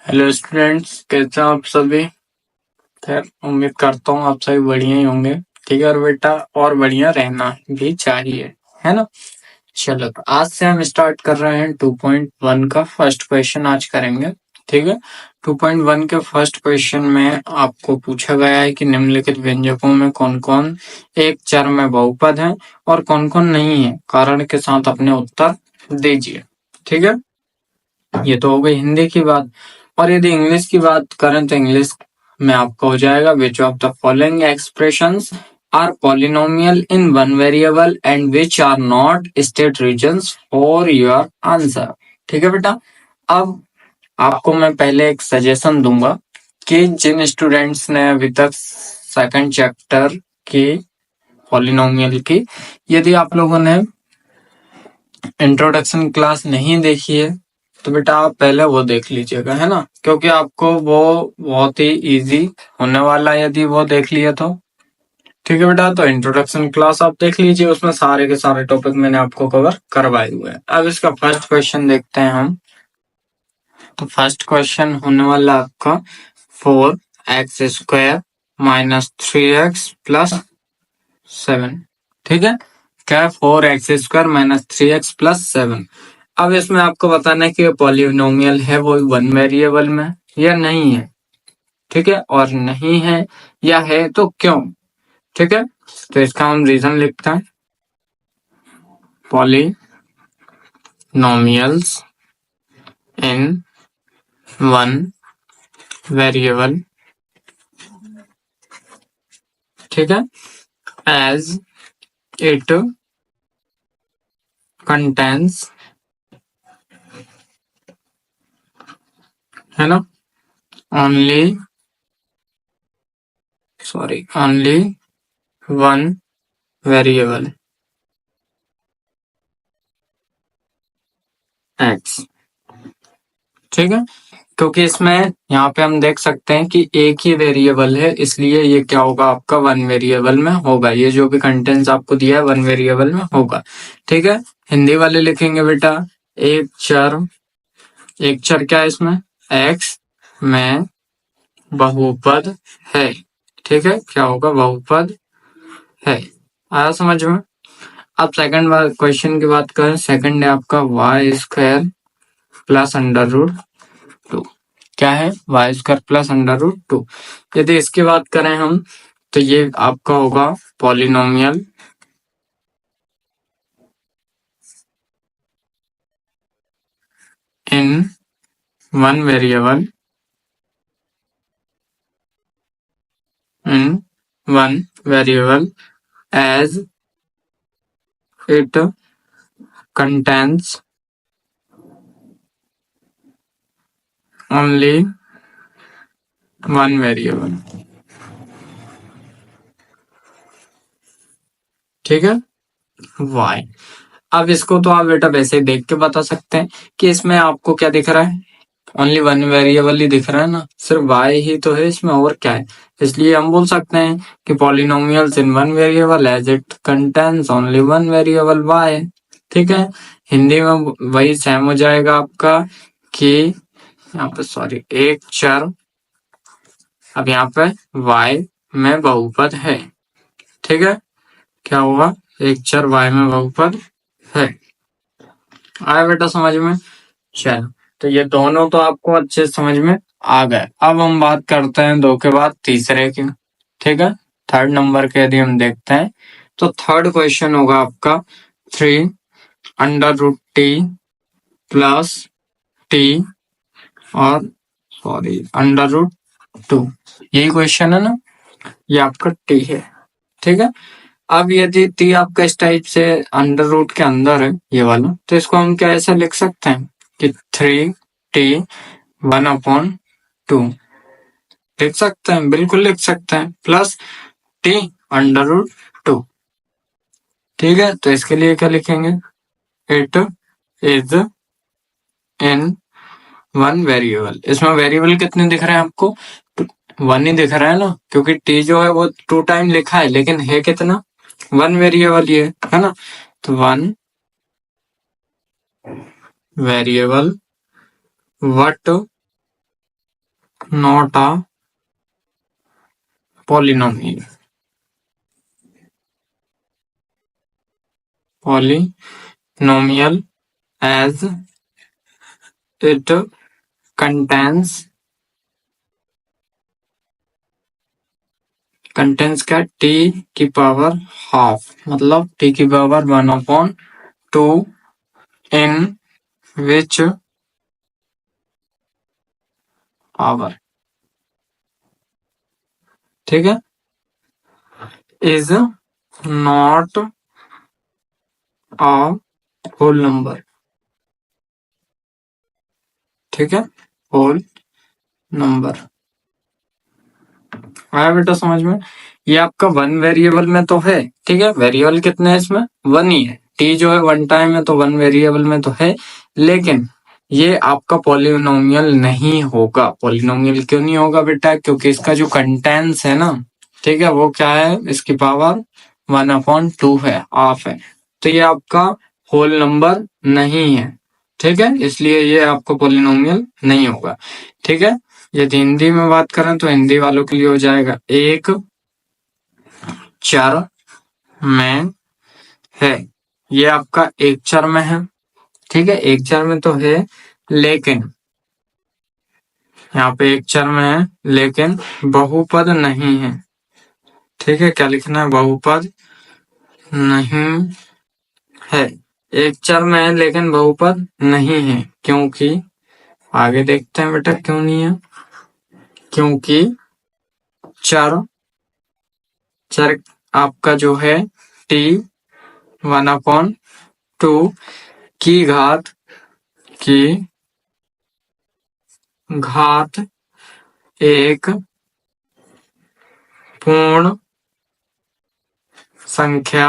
Hello students, कैसे हैं आप सभी। खैर उम्मीद करता हूँ आप सभी बढ़िया ही होंगे। ठीक है और बेटा, और बढ़िया रहना भी चाहिए, है ना। चलो तो आज से हम स्टार्ट कर रहे हैं 2.1 का फर्स्ट क्वेश्चन आज करेंगे। ठीक है, 2.1 के फर्स्ट क्वेश्चन में आपको पूछा गया है कि निम्नलिखित व्यंजकों में कौन कौन एक चर में बहुपद है और कौन कौन नहीं है, कारण के साथ अपने उत्तर दीजिए। ठीक है, ये तो हो गई हिंदी की बात। और यदि इंग्लिश की बात करें तो इंग्लिश में आपका हो जाएगा which of the following expressions are polynomial in one variable and which are not state reasons for your answer. ठीक है बेटा, अब आपको मैं पहले एक सजेशन दूंगा कि जिन स्टूडेंट्स ने अभी तक सेकंड चैप्टर की पॉलिनोमियल की, यदि आप लोगों ने इंट्रोडक्शन क्लास नहीं देखी है तो बेटा आप पहले वो देख लीजिएगा, है ना, क्योंकि आपको वो बहुत ही इजी होने वाला है यदि वो देख लिया तो। ठीक है बेटा, तो इंट्रोडक्शन क्लास आप देख लीजिए, उसमें सारे के सारे टॉपिक मैंने आपको कवर करवाए हुए हैं। अब इसका फर्स्ट क्वेश्चन देखते हैं हम। तो फर्स्ट क्वेश्चन होने वाला आपका 4x² माइनस 3x प्लस 7। ठीक है, क्या 4x² माइनस 3x प्लस 7। अब इसमें आपको बताना है कि पॉलिनोमियल है वो वन वेरिएबल में या नहीं है। ठीक है, और नहीं है या है तो क्यों। ठीक है, तो इसका हम रीजन लिखते हैं। पॉलिनोमियल्स इन वन वेरिएबल, ठीक है, एज इट कंटेंस, है ना, only only one variable x. ठीक है, क्योंकि इसमें यहाँ पे हम देख सकते हैं कि एक ही वेरिएबल है, इसलिए ये क्या होगा आपका वन वेरिएबल में होगा। ये जो भी कंटेंट्स आपको दिया है वन वेरिएबल में होगा। ठीक है, हिंदी वाले लिखेंगे बेटा एक चर क्या है इसमें, एक्स में बहुपद है। ठीक है, क्या होगा, बहुपद है। आया समझ में। अब सेकंड क्वेश्चन की बात करें, सेकंड है आपका y² प्लस अंडर रूट 2। क्या है, y² प्लस अंडर रूट 2। यदि इसकी बात करें हम तो ये आपका होगा polynomial in one variable as it contains only one variable. ठीक है, y। अब इसको तो आप बेटा वैसे ही देख के बता सकते हैं कि इसमें आपको क्या दिख रहा है, ओनली वन वेरिएबल ही दिख रहा है ना, सिर्फ y ही तो है इसमें, और क्या है। इसलिए हम बोल सकते हैं कि polynomials in one variable as it contains only one variable y। ठीक है, हिंदी में वही सेम हो जाएगा आपका कि यहाँ पे एक चर, अब यहाँ पे y में बहुपद है। ठीक है, क्या होगा, एक चर y में बहुपद है। आया बेटा समझ में। चलो, तो ये दोनों तो आपको अच्छे समझ में आ गए। अब हम बात करते हैं दो के बाद तीसरे की। ठीक है, थर्ड नंबर के यदि हम देखते हैं तो थर्ड क्वेश्चन होगा आपका 3√t प्लस टी और √2। यही क्वेश्चन है ना, ये आपका टी है। ठीक है, अब यदि टी आपका इस टाइप से अंडर रूट के अंदर है ये वाला, तो इसको हम क्या ऐसा लिख सकते हैं कि 3t1/2 लिख सकते हैं, बिल्कुल लिख सकते हैं, प्लस t√2। ठीक है, तो इसके लिए क्या लिखेंगे, it is in one variable. इसमें वेरिएबल कितने दिख रहे हैं आपको, वन ही दिख रहा है ना, क्योंकि टी जो है वो 2 टाइम लिखा है, लेकिन है कितना, वन वेरिएबल ये है ना। तो one variable what not a polynomial, polynomial as it contains का t की पावर हाफ, मतलब t की पावर 1/2 in which पावर, ठीक है, is not a whole number, ठीक है, होल नंबर। आया बेटा समझ में? ये आपका वन वेरिएबल में तो है, ठीक है, वेरिएबल कितने हैं इसमें, वन ही है, टी जो है वन टाइम है तो वन वेरिएबल में तो है, लेकिन ये आपका पॉलिनोमियल नहीं होगा। पॉलिनोमियल क्यों नहीं होगा बेटा? क्योंकि इसका जो कंटेंट्स है ना, ठीक है, वो क्या है, इसकी पावर 1/2 है, हाफ है, तो ये आपका होल नंबर नहीं है, ठीक है, इसलिए ये आपको पॉलिनोमियल नहीं होगा, ठीक है। यदि हिंदी में बात करें तो हिंदी वालों के लिए हो जाएगा एक चर में है, ये आपका एक चर में है, ठीक है, एक चर में तो है, लेकिन यहाँ पे एक चर में है लेकिन बहुपद नहीं है, ठीक है, क्या लिखना है, बहुपद नहीं है, एक चर में है लेकिन बहुपद नहीं है, क्योंकि आगे देखते हैं बेटा क्यों नहीं है, क्योंकि चर चर आपका जो है t 1/2 की घात एक पूर्ण संख्या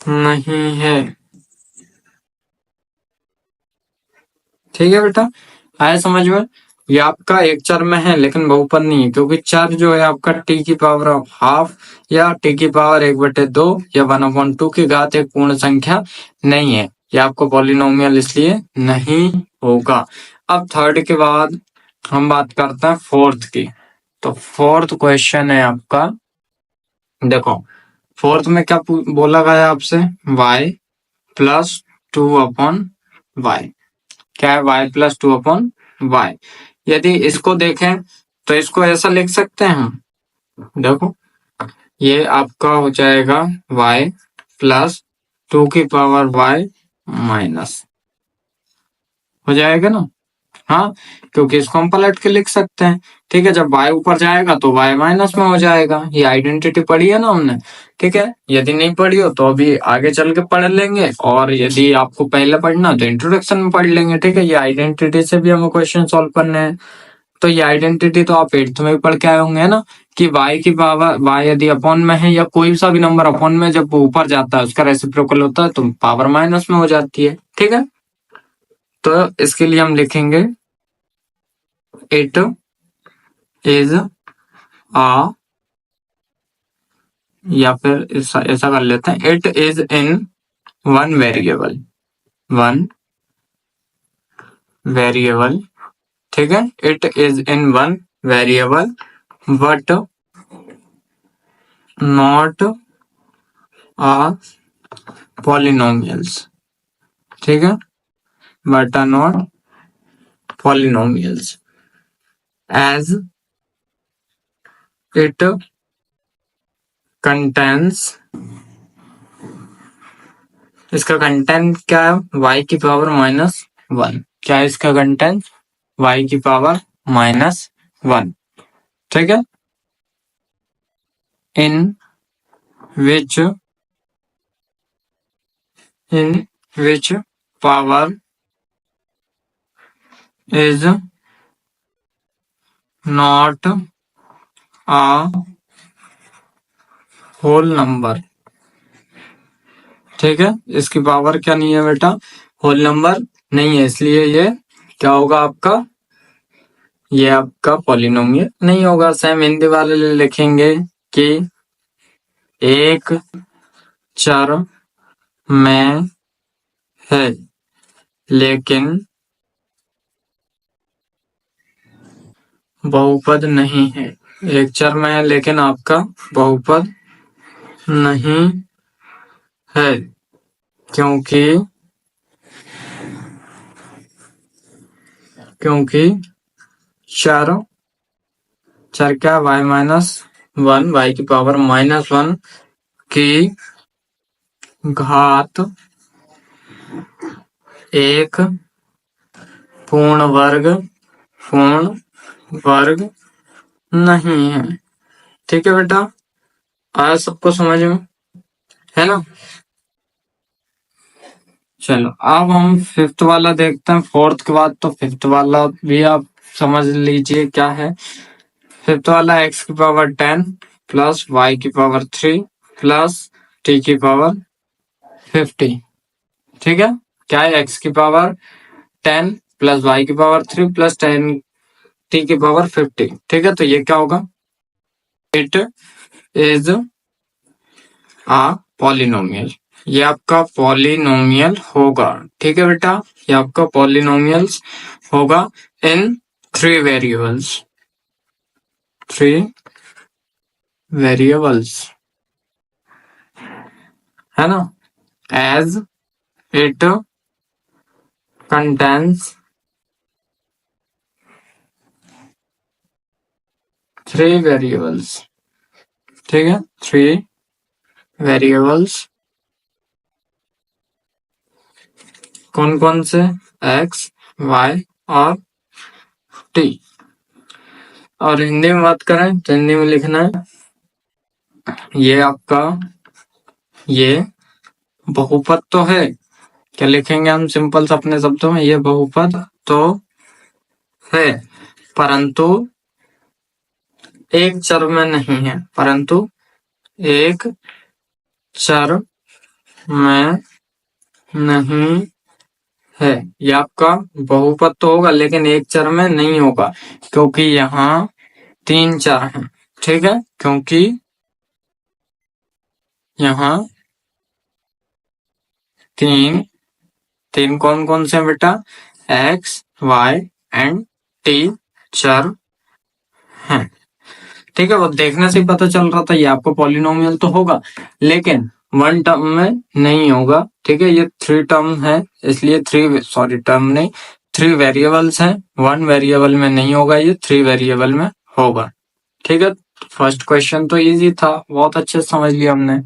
नहीं है, ठीक है बेटा, आया समझ में? ये आपका एक चर में है लेकिन बहुपद नहीं है, क्योंकि चर जो है आपका t की पावर हाफ या t की पावर 1/2 या 1/2 की घात एक पूर्ण संख्या नहीं है, ये आपको पॉलिनोमियल इसलिए नहीं होगा। अब थर्ड के बाद हम बात करते हैं फोर्थ की। तो फोर्थ क्वेश्चन है आपका, देखो फोर्थ में क्या बोला गया आपसे, y प्लस 2/y, क्या है, y प्लस 2/y। यदि इसको देखें तो इसको ऐसा लिख सकते हैं हम, देखो ये आपका हो जाएगा y प्लस 2 की पावर y माइनस, हो जाएगा ना, हाँ, क्योंकि इसको हम पलट के लिख सकते हैं, ठीक है, जब y ऊपर जाएगा तो y माइनस में हो जाएगा, ये आइडेंटिटी पढ़ी है ना हमने, ठीक है, यदि नहीं पढ़ी हो तो अभी आगे चल के पढ़ लेंगे, और यदि आपको पहले पढ़ना तो इंट्रोडक्शन में पढ़ लेंगे, ठीक है, ये आइडेंटिटी से भी हमें क्वेश्चन सॉल्व करने हैं। तो ये आइडेंटिटी तो आप 8th में भी पढ़ के आए होंगे ना, कि y की पावर y यदि अपॉन में है या कोई सा भी नंबर अपॉन में जब ऊपर जाता है उसका रेसिप्रोकल होता है तो पावर माइनस में हो जाती है, ठीक है, तो इसके लिए हम लिखेंगे इट इज आ, या फिर ऐसा कर लेते हैं, it is in one variable, ठीक है, it is in one variable but not a polynomials, ठीक है, but are not polynomials as it contains, इसका कंटेंट क्या है, y की पावर -1, क्या है इसका कंटेंट, y की पावर -1, ठीक है, in which power is not a whole number, ठीक है, इसकी पावर क्या नहीं है बेटा, होल नंबर नहीं है, इसलिए ये क्या होगा आपका, ये आपका पॉलिनोमियल नहीं होगा। सेम हिंदी वाले लिखेंगे कि एक चर में है लेकिन बहुपद नहीं है, एक चर में है लेकिन आपका बहुपद नहीं है, क्योंकि चर क्या, y-1 y की पावर -1 की घात 1 पूर्ण वर्ग नहीं है। ठीक है बेटा, आया सबको समझ में, है ना। चलो अब हम फिफ्थ वाला देखते हैं, फोर्थ के बाद तो फिफ्थ वाला भी आप समझ लीजिए क्या है। फिफ्थ वाला x की पावर 10 प्लस y की पावर 3 प्लस t की पावर 50। ठीक है, क्या है, x की पावर 10 प्लस y की पावर 3 प्लस 10 t की पावर 50। ठीक है, तो ये क्या होगा, इट इज आ पॉलिनोमियल, ये आपका पॉलिनोमियल होगा। ठीक है बेटा, ये आपका पॉलिनोमियल होगा इन 3 वेरिएबल्स, है ना, एज इट कंटेन्स 3 वेरिएबल्स। ठीक है, 3 वेरिएबल्स, कौन कौन से, x, y और t। और हिंदी में बात करें तो हिंदी में लिखना है, ये आपका ये बहुपद तो है, क्या लिखेंगे हम सिंपल से अपने शब्दों में, ये बहुपद तो है परंतु एक चर में नहीं है, परंतु एक चर में नहीं है। ये आपका बहुपद तो होगा लेकिन एक चर में नहीं होगा, क्योंकि यहाँ 3 चर हैं। ठीक है, क्योंकि यहाँ तीन कौन कौन से बेटा, x, y एंड t चर हैं। ठीक है, वो देखने से ही पता चल रहा था ये आपको पॉलिनोमियल तो होगा लेकिन 1 टर्म में नहीं होगा। ठीक है, ये 3 टर्म है, इसलिए 3 वेरिएबल्स हैं, 1 वेरिएबल में नहीं होगा, ये 3 वेरिएबल में होगा। ठीक है, फर्स्ट क्वेश्चन तो इजी था, बहुत अच्छे से समझ लिया हमने।